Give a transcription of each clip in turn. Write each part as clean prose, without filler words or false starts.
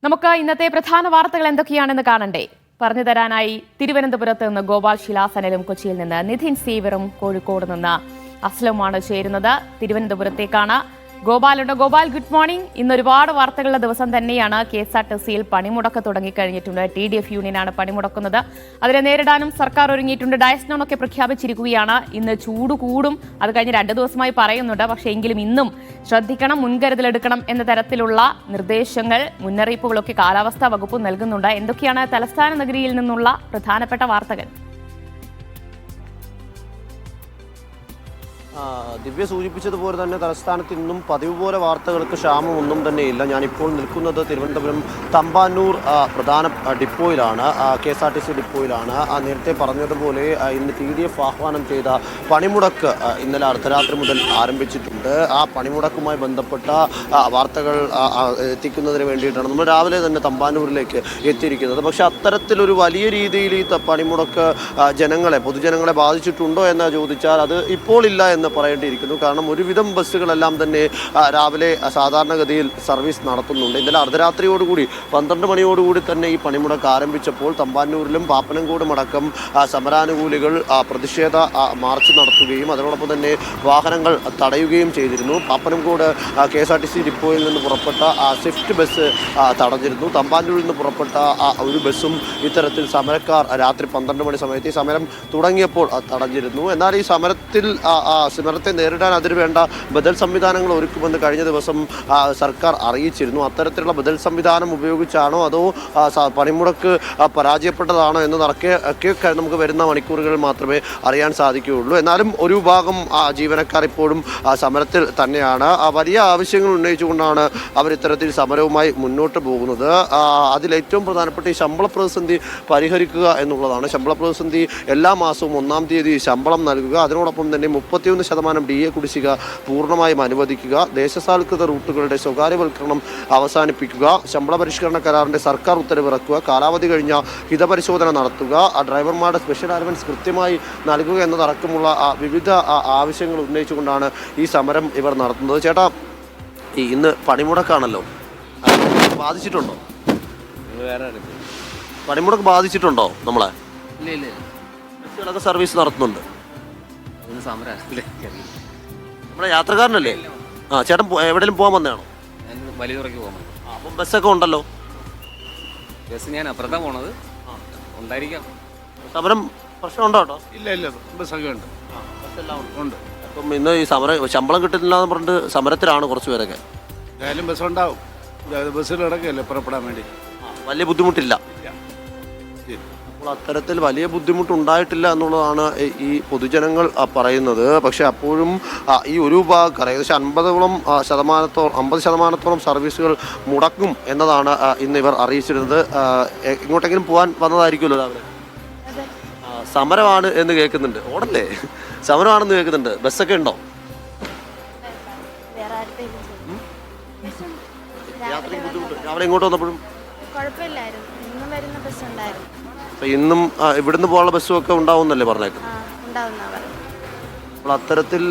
നമുക്ക് ഇന്നത്തെ പ്രധാന വാർത്തകൾ എന്തൊക്കെയാണെന്ന് കാണണ്ടേ? പറഞ്ഞു തരാനായി തിരുവനന്തപുരത്ത് നിന്ന് ഗോപാൽ ശിലാസനലും, കൊച്ചിയിൽ നിന്ന് നിധിൻ സീവറും, കോഴിക്കോട് നിന്ന് അസ്ലവുമാണ് ചേരുന്നത്. തിരുവനന്തപുരത്തേക്കാണ് ഗോപാലുണ്ട്. Gopal, good morning. ഇന്ന് ഒരുപാട് വാർത്തകളുടെ ദിവസം തന്നെയാണ്. KSRTCയിൽ പണിമുടക്ക് തുടങ്ങിക്കഴിഞ്ഞിട്ടുണ്ട്. TDF യൂണിയനാണ് പണിമുടക്കുന്നത്. അതിനെ നേരിടാനും സർക്കാർ ഒരുങ്ങിയിട്ടുണ്ട്. ഡയസ്നോണൊക്കെ പ്രഖ്യാപിച്ചിരിക്കുകയാണ്. ഇന്ന് ചൂട് കൂടും, അത് കഴിഞ്ഞ് 2 ദിവസമായി പറയുന്നുണ്ട്. പക്ഷേ എങ്കിലും ഇന്നും ശ്രദ്ധിക്കണം, മുൻകരുതലെടുക്കണം എന്ന തരത്തിലുള്ള നിർദ്ദേശങ്ങൾ, മുന്നറിയിപ്പുകളൊക്കെ കാലാവസ്ഥാ വകുപ്പ് നൽകുന്നുണ്ട്. എന്തൊക്കെയാണ് തലസ്ഥാന നഗരിയിൽ നിന്നുള്ള പ്രധാനപ്പെട്ട വാർത്തകൾ? ദിവ്യ സൂചിപ്പിച്ചതുപോലെ തന്നെ തലസ്ഥാനത്ത് ഇന്നും പതിവ് പോലെ വാർത്തകൾക്ക് ക്ഷാമമൊന്നും തന്നെയില്ല. ഞാനിപ്പോൾ നിൽക്കുന്നത് തിരുവനന്തപുരം തമ്പാനൂർ പ്രധാന ഡിപ്പോയിലാണ്, KSRTC ഡിപ്പോയിലാണ്. നേരത്തെ പറഞ്ഞതുപോലെ ഇന്ന് TDF ആഹ്വാനം ചെയ്ത പണിമുടക്ക് ഇന്നലെ അർദ്ധരാത്രി മുതൽ ആരംഭിച്ചിട്ടുണ്ട്. ആ പണിമുടക്കുമായി ബന്ധപ്പെട്ട വാർത്തകൾ എത്തിക്കുന്നതിന് വേണ്ടിയിട്ടാണ് നമ്മൾ രാവിലെ തന്നെ തമ്പാനൂരിലേക്ക് എത്തിയിരിക്കുന്നത്. പക്ഷേ അത്തരത്തിലൊരു വലിയ രീതിയിൽ ഈ പണിമുടക്ക് പൊതുജനങ്ങളെ ബാധിച്ചിട്ടുണ്ടോ എന്ന് ചോദിച്ചാൽ അത് ഇപ്പോൾ ഇല്ല എന്ന് പറയേണ്ടിയിരിക്കുന്നു. കാരണം ഒരുവിധം ബസ്സുകളെല്ലാം തന്നെ രാവിലെ സാധാരണഗതിയിൽ സർവീസ് നടത്തുന്നുണ്ട്. ഇന്നലെ അർദ്ധരാത്രിയോടുകൂടി 12 മണിയോടുകൂടി തന്നെ ഈ പണിമുടക്ക് ആരംഭിച്ചപ്പോൾ തമ്പാനൂരിലും പാപ്പനംകോടും അടക്കം സമരാനുകൂലികൾ പ്രതിഷേധ മാർച്ച് നടത്തുകയും അതിനോടൊപ്പം തന്നെ വാഹനങ്ങൾ തടയുകയും ചെയ്തിരുന്നു. പാപ്പനംകോട് KSRTC ഡിപ്പോയിൽ നിന്ന് പുറപ്പെട്ട സ്വിഫ്റ്റ് ബസ് തടഞ്ഞിരുന്നു. തമ്പാനൂരിൽ നിന്ന് പുറപ്പെട്ട ഒരു ബസ്സും ഇത്തരത്തിൽ സമരക്കാർ രാത്രി 12 മണി സമയത്ത് ഈ സമരം തുടങ്ങിയപ്പോൾ തടഞ്ഞിരുന്നു. എന്നാൽ ഈ സമരത്തെ നേരിടാൻ അതിന് വേണ്ട ബദൽ സംവിധാനങ്ങൾ ഒരുക്കുമെന്ന് കഴിഞ്ഞ ദിവസം സർക്കാർ അറിയിച്ചിരുന്നു. അത്തരത്തിലുള്ള ബദൽ സംവിധാനം ഉപയോഗിച്ചാണോ അതോ പണിമുടക്ക് പരാജയപ്പെട്ടതാണോ എന്നതൊക്കെ നമുക്ക് വരുന്ന മണിക്കൂറുകളിൽ മാത്രമേ അറിയാൻ സാധിക്കുകയുള്ളൂ. എന്നാലും ഒരു വിഭാഗം ജീവനക്കാർ ഇപ്പോഴും സമരത്തിൽ തന്നെയാണ്. വലിയ ആവശ്യങ്ങൾ ഉന്നയിച്ചുകൊണ്ടാണ് അവർ ഇത്തരത്തിൽ സമരവുമായി മുന്നോട്ട് പോകുന്നത്. അതിലേറ്റവും പ്രധാനപ്പെട്ട ഈ ശമ്പള പ്രതിസന്ധി പരിഹരിക്കുക എന്നുള്ളതാണ്. ശമ്പള പ്രതിസന്ധി എല്ലാ മാസവും 1-ാം തീയതി ശമ്പളം നൽകുക, അതിനോടൊപ്പം തന്നെ 31% DA കുടിശ്ശിക പൂർണ്ണമായും അനുവദിക്കുക, ദേശസാൽകൃത റൂട്ടുകളുടെ സ്വകാര്യവൽക്കരണം അവസാനിപ്പിക്കുക, ശമ്പള പരിഷ്കരണ കരാറിന്റെ സർക്കാർ ഉത്തരവിറക്കുക, കാലാവധി കഴിഞ്ഞ ഹിതപരിശോധന നടത്തുക, ഡ്രൈവർമാരുടെ സ്പെഷ്യൽ അലവൻസ് കൃത്യമായി നൽകുക എന്നതടക്കമുള്ള വിവിധ ആവശ്യങ്ങൾ ഉന്നയിച്ചുകൊണ്ടാണ് ഈ സമരം ഇവർ നടത്തുന്നത്. ചേട്ടാ, ഇന്ന് പണിമുടക്കാണല്ലോ, ബാധിച്ചിട്ടുണ്ടോ? പണിമുടക്ക് ബാധിച്ചിട്ടുണ്ടോ നമ്മളെ? ബസ്സുകളൊക്കെ സർവീസ് നടത്തുന്നുണ്ട്. നമ്മുടെ യാത്രക്കാരനല്ലേ? ചേട്ടൻ എവിടെയെങ്കിലും പോകാൻ വന്നതാണോ? വലിയ തുറയ്ക്ക് പോകാൻ. അപ്പം ബസ്സൊക്കെ ഉണ്ടല്ലോ. ബസ് ഞാൻ അപ്പുറത്താണ് പോണത്, ഉണ്ടായിരിക്കാം. സമരം പ്രശ്നമുണ്ടോ? കേട്ടോ, ഇല്ല, ബസ്സൊക്കെ ഉണ്ട്, ബസ്സെല്ലാം ഉണ്ട്. അപ്പം ഇന്ന് ഈ ശമ്പളം കിട്ടുന്നില്ല എന്ന് പറഞ്ഞിട്ട് സമരത്തിലാണ് കുറച്ച് പേരൊക്കെ. എന്തായാലും ബസ്സുണ്ടാവും, ബസ്സിൽ കിടക്കുകയല്ലേ പുറപ്പെടാൻ വേണ്ടി. വലിയ ബുദ്ധിമുട്ടില്ല. അത്തരത്തിൽ വലിയ ബുദ്ധിമുട്ടുണ്ടായിട്ടില്ല എന്നുള്ളതാണ് ഈ പൊതുജനങ്ങൾ പറയുന്നത്. പക്ഷേ അപ്പോഴും ഈ ഒരു ഭാഗം ഏകദേശം 50% സർവീസുകൾ മുടക്കും എന്നതാണ് ഇന്ന് ഇവർ അറിയിച്ചിരുന്നത്. ഇങ്ങോട്ടെങ്കിലും പോകാൻ വന്നതായിരിക്കുമല്ലോ രാവിലെ. സമരമാണ് എന്ന് കേൾക്കുന്നുണ്ട്. ഓടല്ലേ, സമരമാണെന്ന് കേൾക്കുന്നുണ്ട്. ബസ്സൊക്കെ ഉണ്ടോ? യാത്രയ്ക്ക് ബുദ്ധിമുട്ട്? രാവിലെ ഇങ്ങോട്ട് വന്നപ്പോഴും കുഴപ്പമില്ലായിരുന്നു, ഇന്നും വരുന്ന ബസ് ഉണ്ടായിരുന്നു. ഇന്നും ഇവിടുന്ന് പോകാനുള്ള ബസ്സും ഒക്കെ ഉണ്ടാവുന്നല്ലേ പറഞ്ഞേക്കും? അപ്പോൾ അത്തരത്തിൽ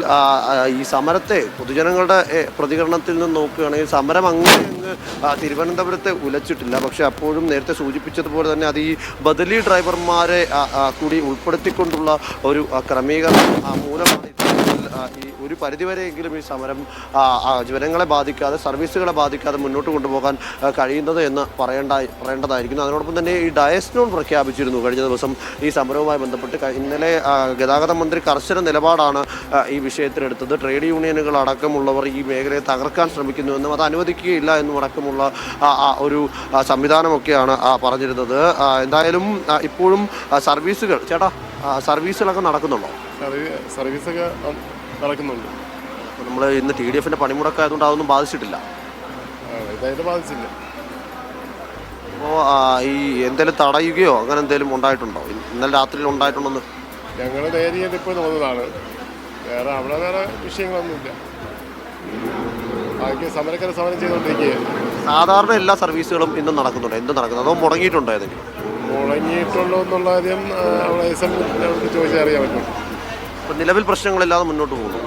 ഈ സമരത്തെ പൊതുജനങ്ങളുടെ പ്രതികരണത്തിൽ നിന്ന് നോക്കുകയാണെങ്കിൽ സമരം അങ്ങ് തിരുവനന്തപുരത്തെ ഉലച്ചിട്ടില്ല. പക്ഷേ അപ്പോഴും നേരത്തെ സൂചിപ്പിച്ചതുപോലെ തന്നെ അത് ഈ ബദലി ഡ്രൈവർമാരെ കൂടി ഉൾപ്പെടുത്തിക്കൊണ്ടുള്ള ഒരു ക്രമീകരണം മൂലമാണ് ഈ ഒരു പരിധിവരെയെങ്കിലും ഈ സമരം ജനങ്ങളെ ബാധിക്കാതെ, സർവീസുകളെ ബാധിക്കാതെ മുന്നോട്ട് കൊണ്ടുപോകാൻ കഴിയുന്നത് എന്ന് പറയേണ്ടതായിരിക്കുന്നു. അതിനോടൊപ്പം തന്നെ ഈ ഡയസ്നോൺ പ്രഖ്യാപിച്ചിരുന്നു കഴിഞ്ഞ ദിവസം ഈ സമരവുമായി ബന്ധപ്പെട്ട്. ഇന്നലെ ഗതാഗത മന്ത്രി കർശന നിലപാടാണ് ഈ വിഷയത്തിലെടുത്തത്. ട്രേഡ് യൂണിയനുകൾ അടക്കമുള്ളവർ ഈ മേഖലയെ തകർക്കാൻ ശ്രമിക്കുന്നുവെന്നും അത് അനുവദിക്കുകയില്ല എന്നും അടക്കമുള്ള ഒരു സംവിധാനമൊക്കെയാണ് പറഞ്ഞിരുന്നത്. എന്തായാലും ഇപ്പോഴും സർവീസുകൾ, ചേട്ടാ, സർവീസുകളൊക്കെ നടക്കുന്നുണ്ടോ? സർവീസൊക്കെ നടക്കുന്നുണ്ട്. അപ്പോൾ നമ്മൾ ഇന്ന് TDFന്റെ പണിമുടക്കായതുകൊണ്ട് അതൊന്നും ബാധിച്ചിട്ടില്ല. ഇതായിട്ട് ബാധിച്ചില്ല. അപ്പോൾ ഈ എന്തെങ്കിലും തടയുകയോ അങ്ങനെ എന്തെങ്കിലും ഉണ്ടായിട്ടുണ്ടോ? ഇന്നലെ രാത്രിയിൽ ഉണ്ടായിട്ടുണ്ടെന്ന് ഞങ്ങൾ നേരിയ ഇപ്പോൾ വന്നതാണ്. വേറെ വിഷയങ്ങളൊന്നുമില്ല. ബാക്കി സമരം ചെയ്തുകൊണ്ടിരിക്കുകയാണ്. സാധാരണ എല്ലാ സർവീസുകളും ഇന്നും നടക്കുന്നുണ്ടോ? എന്ത് നടക്കുന്നത്? അതോ മുടങ്ങിയിട്ടുണ്ടോ? ഏതെങ്കിലും മുടങ്ങിയിട്ടുണ്ടോ എന്നുള്ള കാര്യം അവിടെ ചോദിച്ചാൽ അറിയാൻ പറ്റും. നിലവിൽ പ്രശ്നങ്ങളില്ലാതെ മുന്നോട്ട് പോകുന്നു.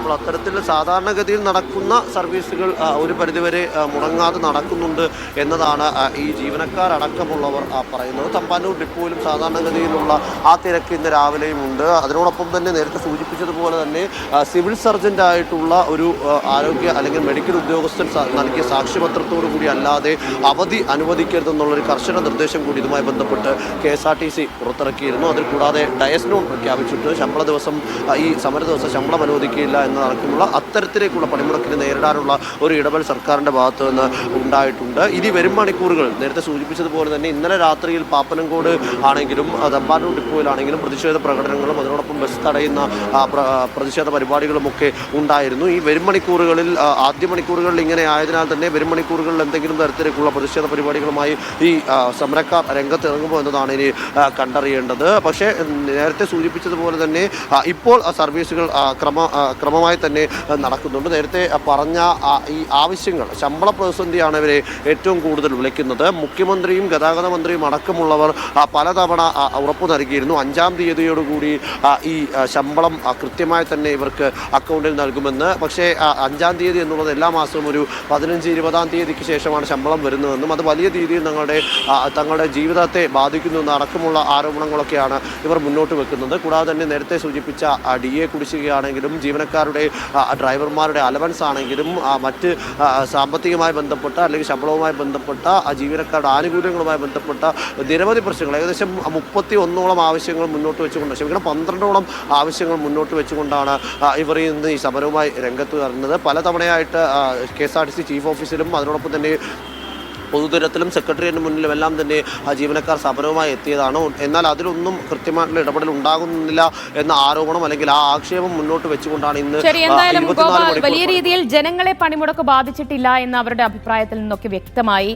അപ്പോൾ അത്തരത്തിൽ സാധാരണഗതിയിൽ നടക്കുന്ന സർവീസുകൾ ഒരു പരിധിവരെ മുടങ്ങാതെ നടക്കുന്നുണ്ട് എന്നതാണ് ഈ ജീവനക്കാരടക്കമുള്ളവർ പറയുന്നത്. തമ്പാനൂർ ഡിപ്പോയിലും സാധാരണഗതിയിലുള്ള ആ തിരക്ക് ഇന്ന് രാവിലെയും ഉണ്ട്. അതിനോടൊപ്പം തന്നെ നേരത്തെ സൂചിപ്പിച്ചതുപോലെ തന്നെ സിവിൽ സർജൻ്റ് ആയിട്ടുള്ള ഒരു ആരോഗ്യ അല്ലെങ്കിൽ മെഡിക്കൽ ഉദ്യോഗസ്ഥൻ നൽകിയ സാക്ഷ്യപത്രത്തോടു കൂടി അല്ലാതെ അവധി അനുവദിക്കരുതെന്നുള്ളൊരു കർശന നിർദ്ദേശം കൂടി ഇതുമായി ബന്ധപ്പെട്ട് KSRTC പുറത്തിറക്കിയിരുന്നു. അതിൽ കൂടാതെ ഡയസ് നോൺ പ്രഖ്യാപിച്ചിട്ട് ഈ സമര ദിവസം ശമ്പളം അനുവദിക്കില്ല എന്നതടക്കമുള്ള അത്തരത്തിലേക്കുള്ള പണിമുടക്കിനെ നേരിടാനുള്ള ഒരു ഇടപെടൽ സർക്കാരിൻ്റെ ഭാഗത്ത് നിന്ന് ഉണ്ടായിട്ടുണ്ട്. ഇനി വരും മണിക്കൂറുകൾ നേരത്തെ സൂചിപ്പിച്ചതുപോലെ തന്നെ ഇന്നലെ രാത്രിയിൽ പാപ്പനംകോട് ആണെങ്കിലും തമ്പാനൂർ ഡിപ്പോയിലാണെങ്കിലും പ്രതിഷേധ പ്രകടനങ്ങളും അതിനോടൊപ്പം ബസ് തടയുന്ന പ്രതിഷേധ പരിപാടികളുമൊക്കെ ഉണ്ടായിരുന്നു. ഈ വരും മണിക്കൂറുകളിൽ ആദ്യ മണിക്കൂറുകളിൽ ഇങ്ങനെ ആയതിനാൽ തന്നെ വരും മണിക്കൂറുകളിൽ എന്തെങ്കിലും തരത്തിലേക്കുള്ള പ്രതിഷേധ പരിപാടികളുമായി ഈ സമരക്കാർ രംഗത്തിറങ്ങുമോ എന്നതാണ് ഇനി കണ്ടറിയേണ്ടത്. പക്ഷേ നേരത്തെ സൂചിപ്പിച്ചതുപോലെ തന്നെ ഇപ്പോൾ സർവീസുകൾ ക്രമമായി തന്നെ നടക്കുന്നുണ്ട്. നേരത്തെ പറഞ്ഞ ഈ ആവശ്യങ്ങൾ, ശമ്പള പ്രതിസന്ധിയാണ് ഇവരെ ഏറ്റവും കൂടുതൽ വിളിക്കുന്നത്. മുഖ്യമന്ത്രിയും ഗതാഗത മന്ത്രിയും അടക്കമുള്ളവർ പലതവണ ഉറപ്പു നൽകിയിരുന്നു 5-ാം തീയതിയോടുകൂടി ഈ ശമ്പളം കൃത്യമായി തന്നെ ഇവർക്ക് അക്കൗണ്ടിൽ നൽകുമെന്ന്. പക്ഷേ 5-ാം തീയതി എന്നുള്ളത് എല്ലാ മാസവും ഒരു 15-20-ാം തീയതിക്ക് ശേഷമാണ് ശമ്പളം വരുന്നതെന്നും അത് വലിയ രീതിയിൽ തങ്ങളുടെ ജീവിതത്തെ ബാധിക്കുന്നു അടക്കമുള്ള ആരോപണങ്ങളൊക്കെയാണ് ഇവർ മുന്നോട്ട് വെക്കുന്നത്. കൂടാതെ തന്നെ നേരത്തെ സൂചിപ്പിച്ച DA കുടിശ്ശികയാണെങ്കിലും ജീവനക്കാരുടെ ഡ്രൈവർമാരുടെ അലവൻസ് ആണെങ്കിലും മറ്റ് സാമ്പത്തികമായി ബന്ധപ്പെട്ട അല്ലെങ്കിൽ ശമ്പളവുമായി ബന്ധപ്പെട്ട ജീവനക്കാരുടെ ആനുകൂല്യങ്ങളുമായി ബന്ധപ്പെട്ട നിരവധി പ്രശ്നങ്ങൾ ഏകദേശം 31ഓളം ആവശ്യങ്ങൾ മുന്നോട്ട് വെച്ചുകൊണ്ട് 12ഓളം ആവശ്യങ്ങൾ മുന്നോട്ട് വെച്ചുകൊണ്ടാണ് ഇവർ ഇന്ന് ഈ സമരവുമായി രംഗത്ത് വരുന്നത്. പലതവണയായിട്ട് KSRTC ചീഫ് ഓഫീസിലും അതിനോടൊപ്പം തന്നെ പൊതുതലത്തിലും സെക്രട്ടേറിയറ്റിന് മുന്നിലും എല്ലാം തന്നെ ജീവനക്കാർ സമരവുമായി എത്തിയതാണ്. എന്നാൽ അതിലൊന്നും കൃത്യമായിട്ടുള്ള ഇടപെടൽ ഉണ്ടാകുന്നില്ല എന്ന ആരോപണം അല്ലെങ്കിൽ ആ ആക്ഷേപം മുന്നോട്ട് വെച്ചുകൊണ്ടാണ് ഇന്ന് വലിയ രീതിയിൽ ജനങ്ങളെ പണിമുടക്ക് ബാധിച്ചിട്ടില്ല എന്ന് അവരുടെ അഭിപ്രായത്തിൽ നിന്നൊക്കെ വ്യക്തമായി.